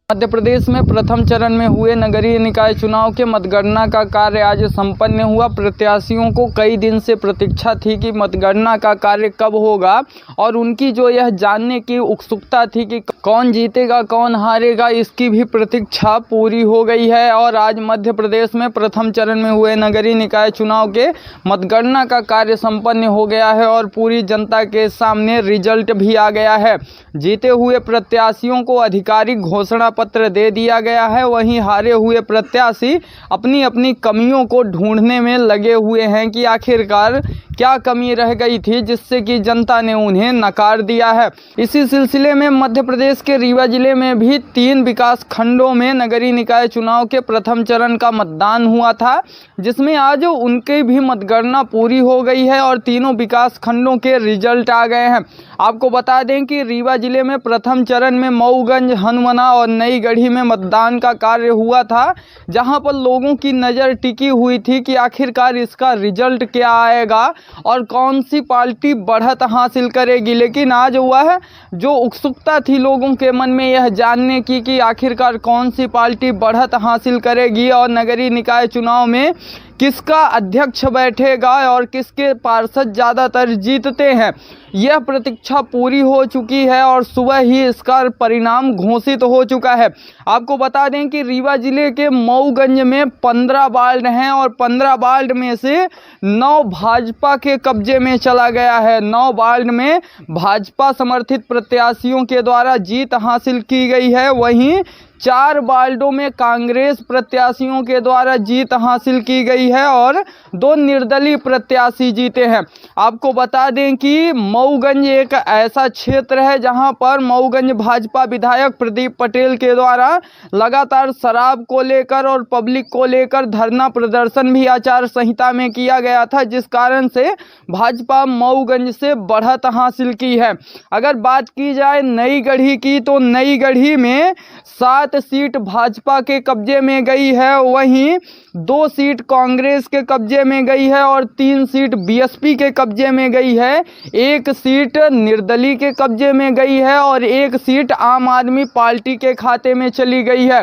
मध्य प्रदेश में प्रथम चरण में हुए नगरीय निकाय चुनाव के मतगणना का कार्य आज संपन्न हुआ। प्रत्याशियों को कई दिन से प्रतीक्षा थी कि मतगणना का कार्य कब होगा और उनकी जो यह जानने की उत्सुकता थी कि कौन जीतेगा कौन हारेगा, इसकी भी प्रतीक्षा पूरी हो गई है। और आज मध्य प्रदेश में प्रथम चरण में हुए नगरीय निकाय चुनाव के मतगणना का कार्य संपन्न हो गया है और पूरी जनता के सामने रिजल्ट भी आ गया है। जीते हुए प्रत्याशियों को आधिकारिक घोषणा पत्र दे दिया गया है। वहीं हारे हुए प्रत्याशी अपनी अपनी कमियों को ढूंढने में लगे हुए हैं कि आखिरकार क्या कमी रह गई थी जिससे कि जनता ने उन्हें नकार दिया है। इसी सिलसिले में मध्य प्रदेश के रीवा जिले में भी 3 विकास खंडों में नगरीय निकाय चुनाव के प्रथम चरण का मतदान हुआ था, जिसमें आज उनकी भी मतगणना पूरी हो गई है और तीनों विकास खंडों के रिजल्ट आ गए हैं। आपको बता दें कि रीवा जिले में प्रथम चरण में मऊगंज, हनुमना और नई गढ़ी में मतदान का कार्य हुआ था, जहां पर लोगों की नज़र टिकी हुई थी कि आखिरकार इसका रिजल्ट क्या आएगा और कौन सी पार्टी बढ़त हासिल करेगी। लेकिन आज हुआ है जो उत्सुकता थी लोगों के मन में यह जानने की कि आखिरकार कौन सी पार्टी बढ़त हासिल करेगी और नगरीय निकाय चुनाव में किसका अध्यक्ष बैठेगा और किसके पार्षद ज़्यादातर जीतते हैं, यह प्रतीक्षा पूरी हो चुकी है और सुबह ही इसका परिणाम घोषित हो चुका है। आपको बता दें कि रीवा जिले के मऊगंज में 15 वार्ड हैं और 15 वार्ड में से 9 भाजपा के कब्जे में चला गया है। 9 वार्ड में भाजपा समर्थित प्रत्याशियों के द्वारा जीत हासिल की गई है। वहीं 4 वार्डों में कांग्रेस प्रत्याशियों के द्वारा जीत हासिल की गई है और 2 निर्दलीय प्रत्याशी जीते हैं। आपको बता दें कि मऊगंज एक ऐसा क्षेत्र है जहां पर मऊगंज भाजपा विधायक प्रदीप पटेल के द्वारा लगातार शराब को लेकर और पब्लिक को लेकर धरना प्रदर्शन भी आचार संहिता में किया गया था, जिस कारण से भाजपा मऊगंज से बढ़त हासिल की है। अगर बात की जाए नई गढ़ी की, तो नई गढ़ी में 7 सीट भाजपा के कब्जे में गई है, वहीं 2 सीट कांग्रेस के कब्जे में गई है और 3 सीट बीएसपी के कब्जे में गई है। 1 सीट निर्दलीय के कब्जे में गई है और 1 सीट आम आदमी पार्टी के खाते में चली गई है।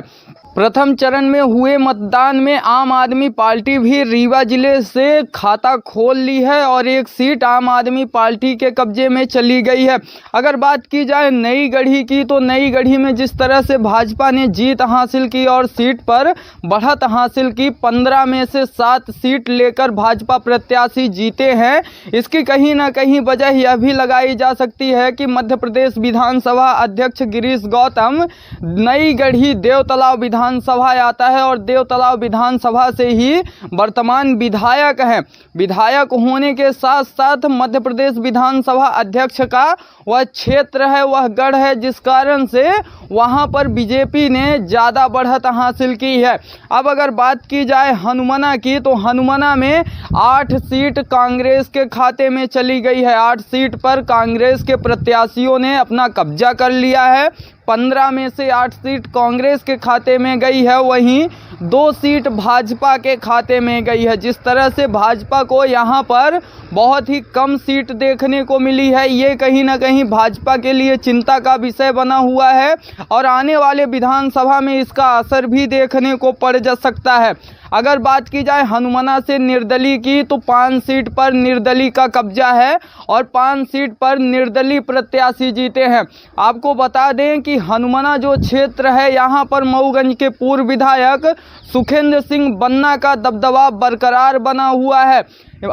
प्रथम चरण में हुए मतदान में आम आदमी पार्टी भी रीवा जिले से खाता खोल ली है और 1 सीट आम आदमी पार्टी के कब्जे में चली गई है। अगर बात की जाए नई गढ़ी की, तो नई गढ़ी में जिस तरह से भाजपा ने जीत हासिल की और सीट पर बढ़त हासिल की, 15 में से 7 सीट लेकर भाजपा प्रत्याशी जीते हैं। इसकी कहीं ना कहीं वजह यह भी लगाई जा सकती है कि मध्य प्रदेश विधानसभा अध्यक्ष गिरीश गौतम नई गढ़ी देवतलाव विधानसभा आता है और देवतलाव विधानसभा से ही वर्तमान विधायक हैं। विधायक होने के साथ साथ मध्य प्रदेश विधानसभा अध्यक्ष का वह क्षेत्र है, वह गढ़ है, जिस कारण से वहां पर बीजेपी ने ज़्यादा बढ़त हासिल की है। अब अगर बात की जाए हनुमना की, तो हनुमना में 8 सीट कांग्रेस के खाते में चली गई है। 8 सीट पर कांग्रेस के प्रत्याशियों ने अपना कब्जा कर लिया है। 15 में से 8 सीट कांग्रेस के खाते में गई है, वहीं 2 सीट भाजपा के खाते में गई है। जिस तरह से भाजपा को यहाँ पर बहुत ही कम सीट देखने को मिली है, ये कहीं ना कहीं भाजपा के लिए चिंता का विषय बना हुआ है और आने वाले विधानसभा में इसका असर भी देखने को पड़ जा सकता है। अगर बात की जाए हनुमना से निर्दलीय की, तो 5 सीट पर निर्दलीय का कब्जा है और 5 सीट पर निर्दलीय प्रत्याशी जीते हैं। आपको बता दें कि हनुमना जो क्षेत्र है, यहाँ पर मऊगंज के पूर्व विधायक सुखेंद्र सिंह बन्ना का दबदबा बरकरार बना हुआ है।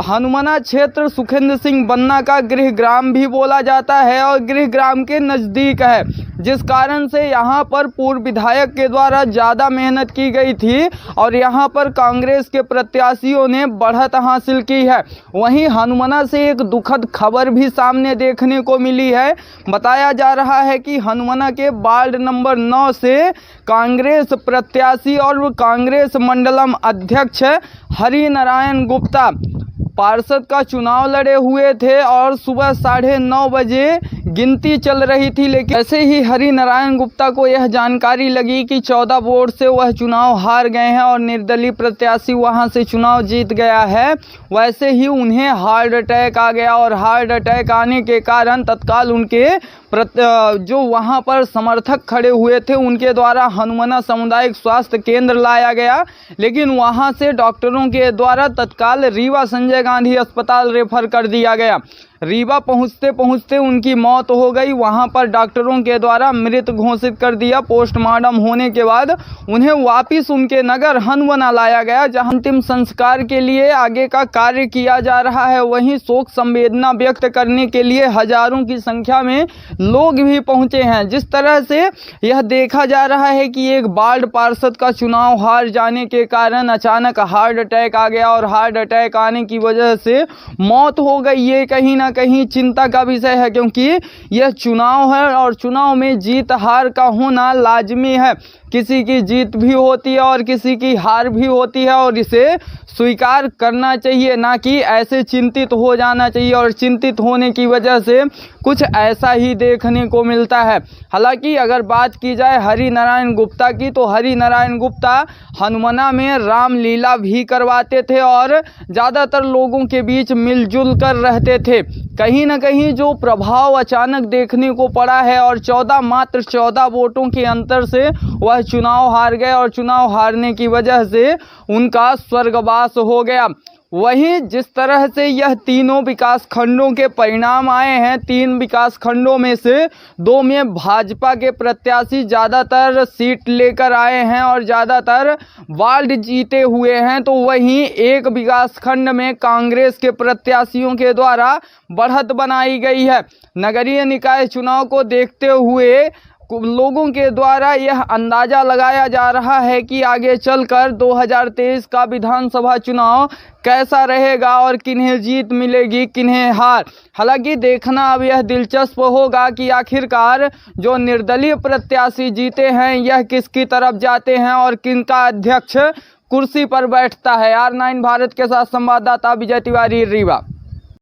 हनुमना क्षेत्र सुखेंद्र सिंह बन्ना का गृहग्राम भी बोला जाता है और गृहग्राम के नज़दीक है, जिस कारण से यहाँ पर पूर्व विधायक के द्वारा ज़्यादा मेहनत की गई थी और यहाँ पर कांग्रेस के प्रत्याशियों ने बढ़त हासिल की है। वहीं हनुमना से एक दुखद खबर भी सामने देखने को मिली है। बताया जा रहा है कि हनुमना के वार्ड नंबर 9 से कांग्रेस प्रत्याशी और कांग्रेस मंडलम अध्यक्ष हरिनारायण गुप्ता पार्षद का चुनाव लड़े हुए थे और सुबह 9:30 बजे गिनती चल रही थी। लेकिन ऐसे ही हरि नारायण गुप्ता को यह जानकारी लगी कि 14 वोट से वह चुनाव हार गए हैं और निर्दलीय प्रत्याशी वहां से चुनाव जीत गया है, वैसे ही उन्हें हार्ट अटैक आ गया और हार्ट अटैक आने के कारण तत्काल उनके जो वहां पर समर्थक खड़े हुए थे उनके द्वारा हनुमाना सामुदायिक स्वास्थ्य केंद्र लाया गया। लेकिन वहां से डॉक्टरों के द्वारा तत्काल रीवा संजय गांधी अस्पताल रेफर कर दिया गया। रीवा पहुंचते पहुंचते उनकी मौत हो गई। वहां पर डॉक्टरों के द्वारा मृत घोषित कर दिया। पोस्टमार्टम होने के बाद उन्हें वापस उनके नगर हनुमाना लाया गया, जहां अंतिम संस्कार के लिए आगे का कार्य किया जा रहा है। वहीं शोक संवेदना व्यक्त करने के लिए हजारों की संख्या में लोग भी पहुंचे हैं। जिस तरह से यह देखा जा रहा है कि एक वार्ड पार्षद का चुनाव हार जाने के कारण अचानक हार्ट अटैक आ गया और हार्ट अटैक आने की वजह से मौत हो गई, ये कहीं ना कहीं चिंता का विषय है, क्योंकि यह चुनाव है और चुनाव में जीत हार का होना लाजमी है। किसी की जीत भी होती है और किसी की हार भी होती है और इसे स्वीकार करना चाहिए, ना कि ऐसे चिंतित हो जाना चाहिए और चिंतित होने की वजह से कुछ ऐसा ही देखने को मिलता है। हालांकि अगर बात की जाए हरि नारायण गुप्ता की, तो हरि नारायण गुप्ता हनुमाना में रामलीला भी करवाते थे और ज़्यादातर लोगों के बीच मिलजुल कर रहते थे। कहीं ना कहीं जो प्रभाव अचानक देखने को पड़ा है और मात्र 14 वोटों के अंतर से वह चुनाव हार गए और चुनाव हारने की वजह से उनका स्वर्गवास हो गया। वहीं जिस तरह से यह तीनों विकास खंडों के परिणाम आए हैं, 3 विकास खंडों में से 2 में भाजपा के प्रत्याशी ज़्यादातर सीट लेकर आए हैं और ज़्यादातर वार्ड जीते हुए हैं, तो वहीं एक विकास खंड में कांग्रेस के प्रत्याशियों के द्वारा बढ़त बनाई गई है। नगरीय निकाय चुनाव को देखते हुए लोगों के द्वारा यह अंदाज़ा लगाया जा रहा है कि आगे चलकर 2023 का विधानसभा चुनाव कैसा रहेगा और किन्हें जीत मिलेगी किन्हें हार। हालांकि देखना अब यह दिलचस्प होगा कि आखिरकार जो निर्दलीय प्रत्याशी जीते हैं यह किसकी तरफ जाते हैं और किनका अध्यक्ष कुर्सी पर बैठता है। R9 भारत के साथ संवाददाता विजय तिवारी, रीवा।